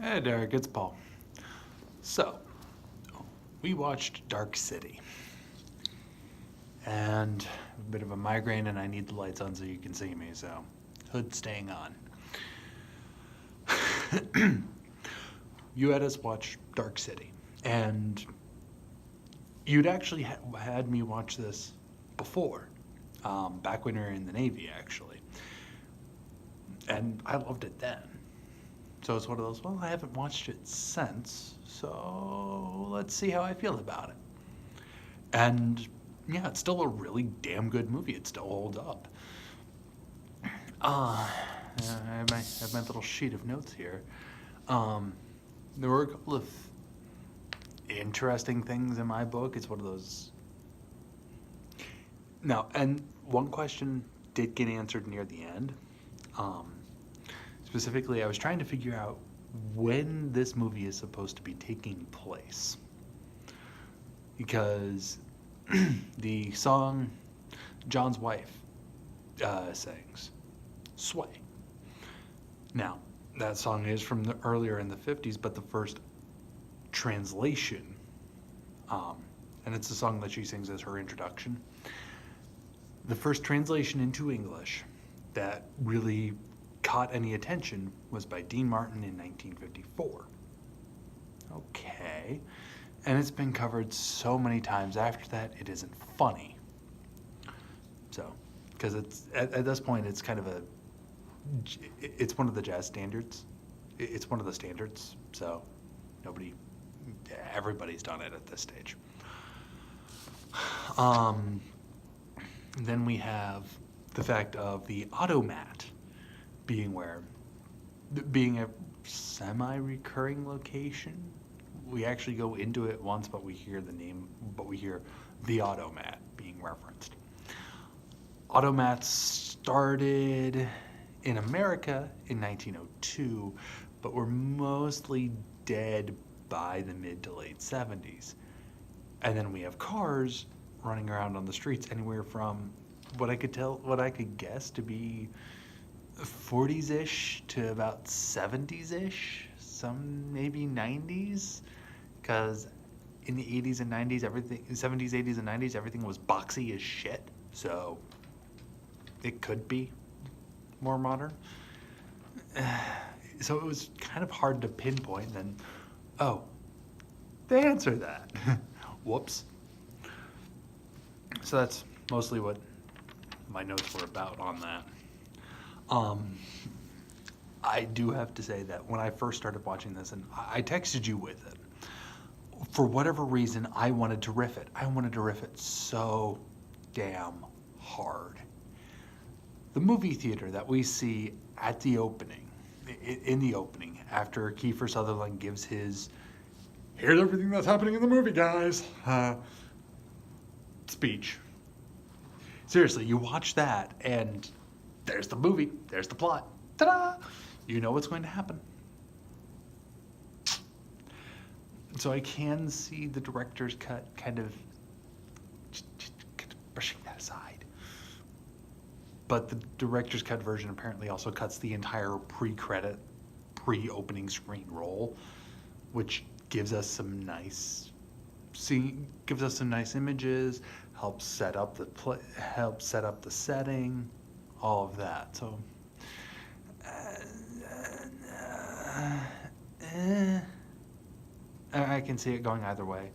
Hey Derek, it's Paul. So, we watched Dark City. And a bit of a migraine, and I need the lights on so you can see me, so hood staying on. You had us watch Dark City, and you'd actually had me watch this before, back when we were in the Navy, actually. And I loved it then. So it's one of those, well, I haven't watched it since, so let's see how I feel about it. And yeah, it's still a really damn good movie. It still holds up. I have my little sheet of notes here. There were a couple of interesting things in my book. It's one of those. Now, and one question did get answered near the end. Um, Specifically, I was trying to figure out when this movie is supposed to be taking place. Because the song John's wife sings, Sway. Now, that song is from earlier in the 50s, but the first translation, and it's a song that she sings as her introduction, the first translation into English that really caught any attention was by Dean Martin in 1954. Okay. And it's been covered so many times after that, it isn't funny. So, because it's at this point, it's kind of it's one of the jazz standards. It's one of the standards. So, everybody's done it at this stage. Then we have the fact of the automat being a semi-recurring location. We actually go into it once, but we hear the automat being referenced. Automats started in America in 1902, but were mostly dead by the mid to late 70s. And then we have cars running around on the streets anywhere from what I could guess to be 40s-ish to about 70s-ish, some maybe 90s, because in the 80s and 90s, 70s, 80s, and 90s, everything was boxy as shit, so it could be more modern. So it was kind of hard to pinpoint, and then, oh, they answer that. Whoops. So that's mostly what my notes were about on that. I do have to say that when I first started watching this, and I texted you with it, for whatever reason, I wanted to riff it. I wanted to riff it so damn hard. The movie theater that we see at the opening, in the opening, after Kiefer Sutherland gives his "here's everything that's happening in the movie, guys," speech. Seriously, you watch that, and there's the movie, there's the plot. Ta-da! You know what's going to happen. So I can see the director's cut kind of brushing that aside. But the director's cut version apparently also cuts the entire pre-opening screen roll, which gives us some nice images, helps set up the setting, all of that. So I can see it going either way.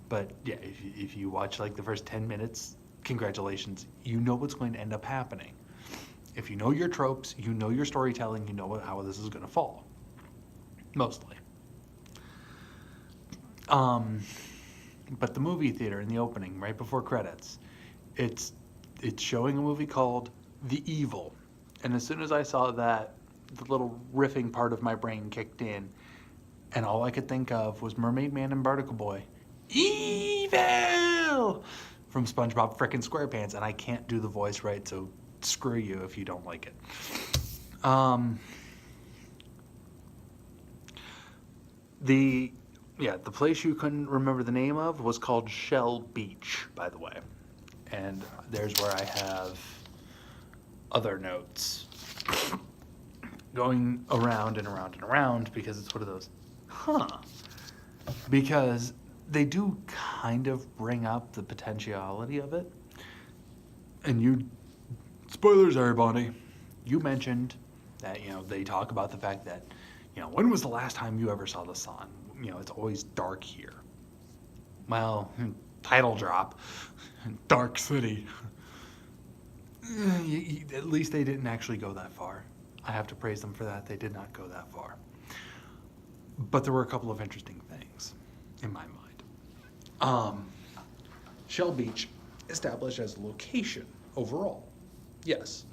But yeah, if you watch like the first 10 minutes, congratulations, you know what's going to end up happening. If you know your tropes, you know your storytelling, you know how this is going to fall. Mostly. But the movie theater in the opening, right before credits, it's showing a movie called The Evil. And as soon as I saw that, the little riffing part of my brain kicked in, and all I could think of was Mermaid Man and Barnacle Boy. Evil! From SpongeBob frickin' SquarePants, and I can't do the voice right, so screw you if you don't like it. The place you couldn't remember the name of was called Shell Beach, by the way. And there's where I have other notes. going around and around and around because it's one of those, because they do kind of bring up the potentiality of it. And you, spoilers everybody, you mentioned that, they talk about the fact that, when was the last time you ever saw the sun? It's always dark here. Well, title drop, Dark City. At least they didn't actually go that far. I have to praise them for that. They did not go that far. But there were a couple of interesting things in my mind. Shell Beach established as a location overall. Yes.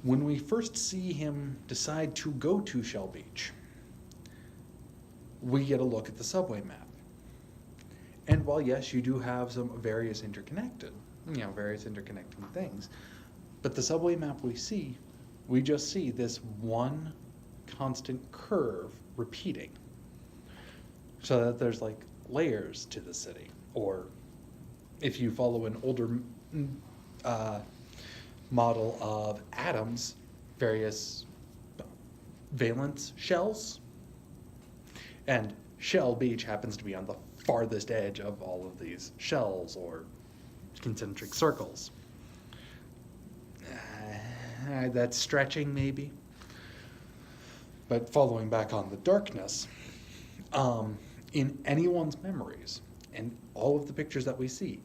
When we first see him decide to go to Shell Beach, we get a look at the subway map. And while, yes, you do have some various interconnecting things, but the subway map we just see this one constant curve repeating. So that there's like layers to the city. Or if you follow an older model of atoms, various valence shells. And Shell Beach happens to be on the farthest edge of all of these shells or concentric circles. That's stretching maybe. But following back on the darkness, in anyone's memories and all of the pictures that we see,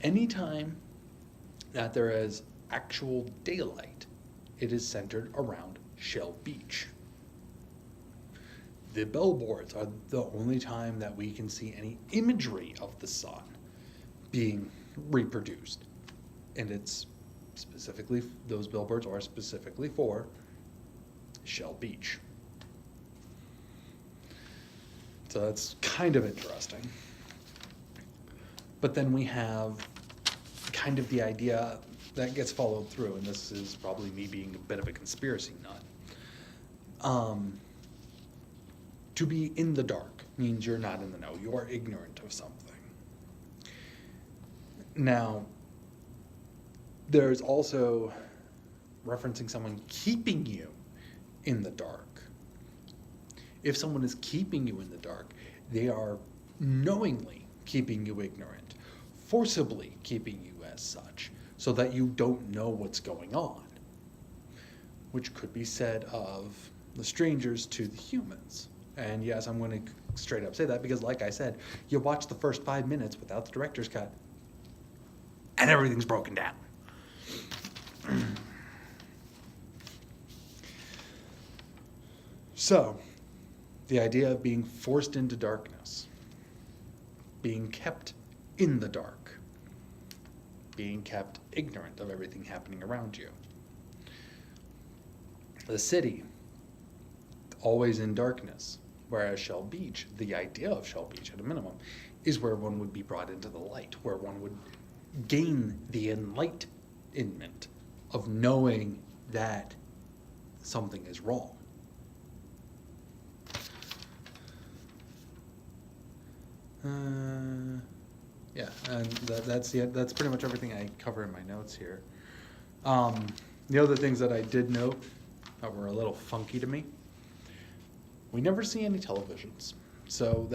anytime that there is actual daylight, it is centered around Shell Beach. The billboards are the only time that we can see any imagery of the sun being reproduced. And it's specifically, those billboards are specifically for Shell Beach. So that's kind of interesting. But then we have kind of the idea that gets followed through, and this is probably me being a bit of a conspiracy nut. To be in the dark means you're not in the know. You are ignorant of something. Now, there's also referencing someone keeping you in the dark. If someone is keeping you in the dark, they are knowingly keeping you ignorant, forcibly keeping you as such, so that you don't know what's going on, which could be said of the strangers to the humans. And yes, I'm going to straight up say that because, like I said, you watch the first 5 minutes without the director's cut, and everything's broken down. So, the idea of being forced into darkness, being kept in the dark, being kept ignorant of everything happening around you. The city, always in darkness, whereas Shell Beach, the idea of Shell Beach at a minimum, is where one would be brought into the light, where one would gain the enlightenment of knowing that something is wrong. Yeah, and that's pretty much everything I cover in my notes here. The other things that I did note that were a little funky to me, we never see any televisions. So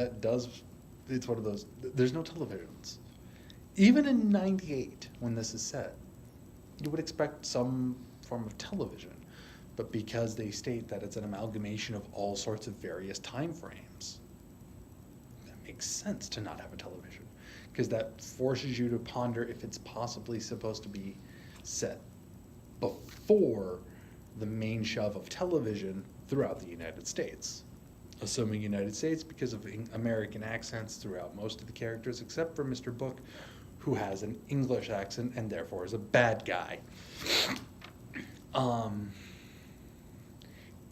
it's one of those, there's no televisions. Even in 98, when this is set, you would expect some form of television. But because they state that it's an amalgamation of all sorts of various time frames, that makes sense to not have a television. Because that forces you to ponder if it's possibly supposed to be set before the main shove of television throughout the United States. Assuming United States because of American accents throughout most of the characters, except for Mr. Book, who has an English accent and therefore is a bad guy.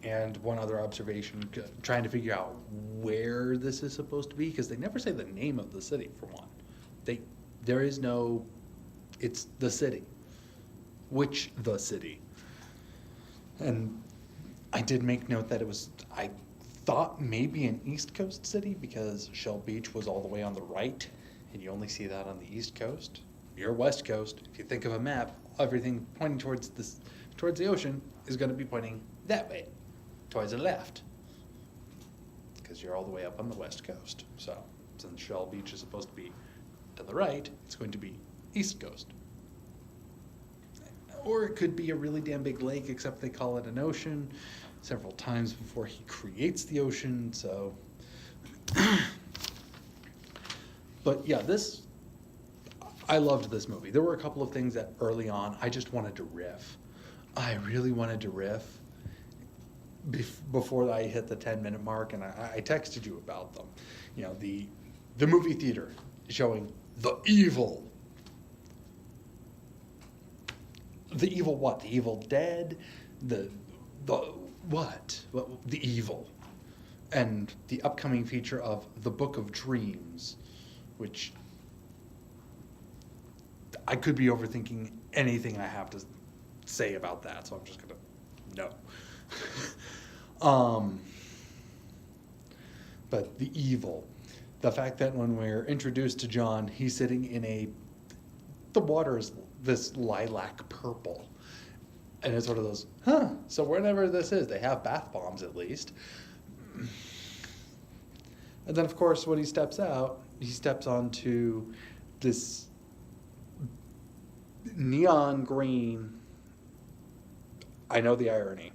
And one other observation, trying to figure out where this is supposed to be, because they never say the name of the city, for one. There is no, it's the city. Which the city? And I did make note that I thought maybe an East Coast city, because Shell Beach was all the way on the right, and you only see that on the East Coast. You're West Coast. If you think of a map, everything pointing towards the ocean is going to be pointing that way. Towards the left. Because you're all the way up on the west coast. So, since Shell Beach is supposed to be to the right, it's going to be east coast. Or it could be a really damn big lake, except they call it an ocean several times before he creates the ocean, so. But yeah, I loved this movie. There were a couple of things that early on, I just wanted to riff. I really wanted to riff before I hit the 10-minute mark, and I texted you about them. You know, the movie theater showing The Evil. The Evil what? The Evil Dead? The what? The Evil. And the upcoming feature of The Book of Dreams, which I could be overthinking anything I have to say about that, so I'm just gonna no. But the evil, the fact that when we're introduced to John, he's sitting in the water is this lilac purple, and it's one of those, so wherever this is, they have bath bombs at least. And then, of course, when he steps out, he steps onto this neon green, I know the irony,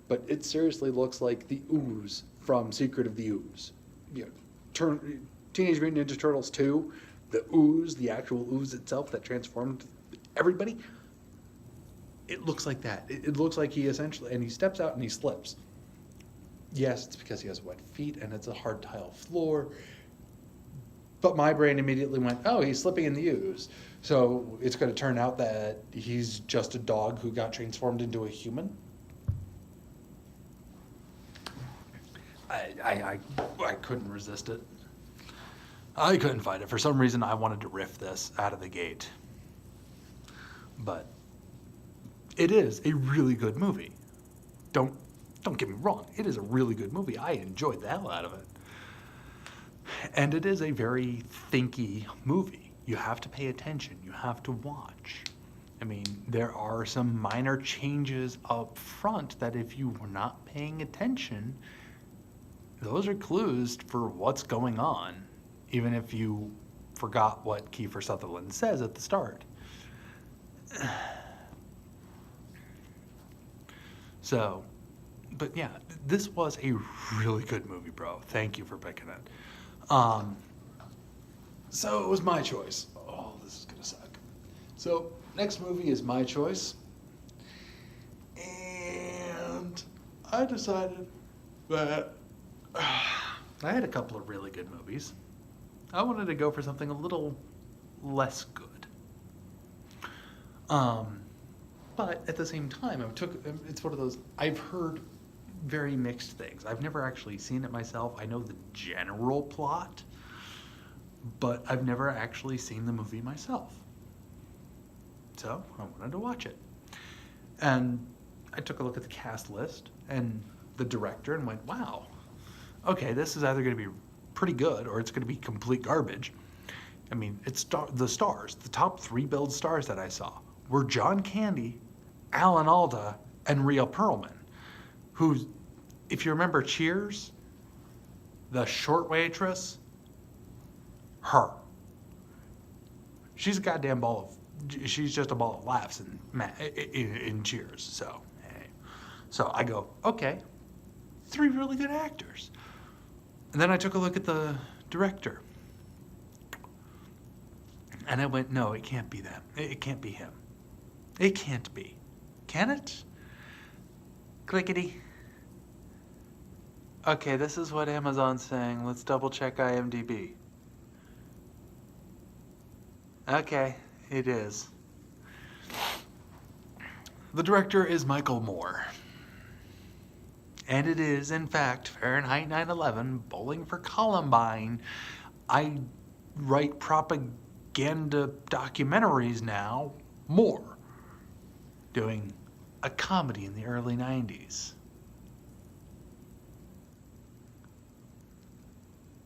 but it seriously looks like the ooze from Secret of the Ooze. You know, Teenage Mutant Ninja Turtles 2, the ooze, the actual ooze itself that transformed everybody, it looks like that. It looks like he essentially, and he steps out and he slips. Yes, it's because he has wet feet and it's a hard tile floor. But my brain immediately went, oh, he's slipping in the ooze. So it's going to turn out that he's just a dog who got transformed into a human. I couldn't resist it. I couldn't fight it. For some reason, I wanted to riff this out of the gate. But it is a really good movie. Don't get me wrong. It is a really good movie. I enjoyed the hell out of it. And it is a very thinky movie. You have to pay attention. You have to watch. I mean, there are some minor changes up front that if you were not paying attention, those are clues for what's going on, even if you forgot what Kiefer Sutherland says at the start. So, but yeah, this was a really good movie, bro. Thank you for picking it. So it was my choice. Oh, this is gonna suck. So next movie is my choice, and I decided that I had a couple of really good movies. I wanted to go for something a little less good. But at the same time, it's one of those, I've heard very mixed things. I've never actually seen it myself. I know the general plot, but I've never actually seen the movie myself. So I wanted to watch it. And I took a look at the cast list and the director and went, wow, okay, this is either going to be pretty good or it's going to be complete garbage. I mean, the stars, the top 3 billed stars that I saw were John Candy, Alan Alda, and Rhea Perlman, who, if you remember Cheers, the short waitress, her. She's a goddamn she's just a ball of laughs in Cheers. So, hey. So I go, okay, 3 really good actors. And then I took a look at the director. And I went, no, it can't be them. It can't be him. It can't be. Can it? Clickety. Okay, this is what Amazon's saying. Let's double check IMDb. Okay, it is. The director is Michael Moore. And it is, in fact, Fahrenheit 9/11, Bowling for Columbine. I write propaganda documentaries now, Moore, doing a comedy in the early 90s.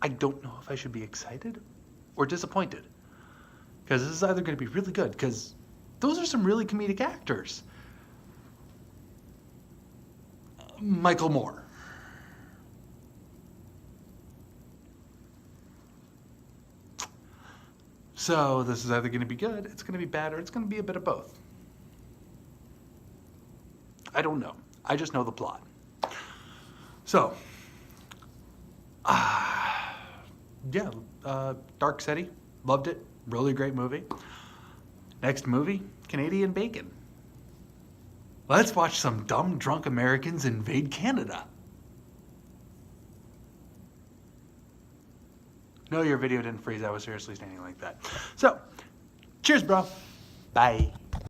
I don't know if I should be excited or disappointed, because this is either going to be really good, because those are some really comedic actors. Michael Moore. So this is either going to be good, it's going to be bad, or it's going to be a bit of both. I don't know. I just know the plot. So, yeah, Dark City, loved it. Really great movie. Next movie, Canadian Bacon. Let's watch some dumb, drunk Americans invade Canada. No, your video didn't freeze. I was seriously standing like that. So, cheers, bro. Bye.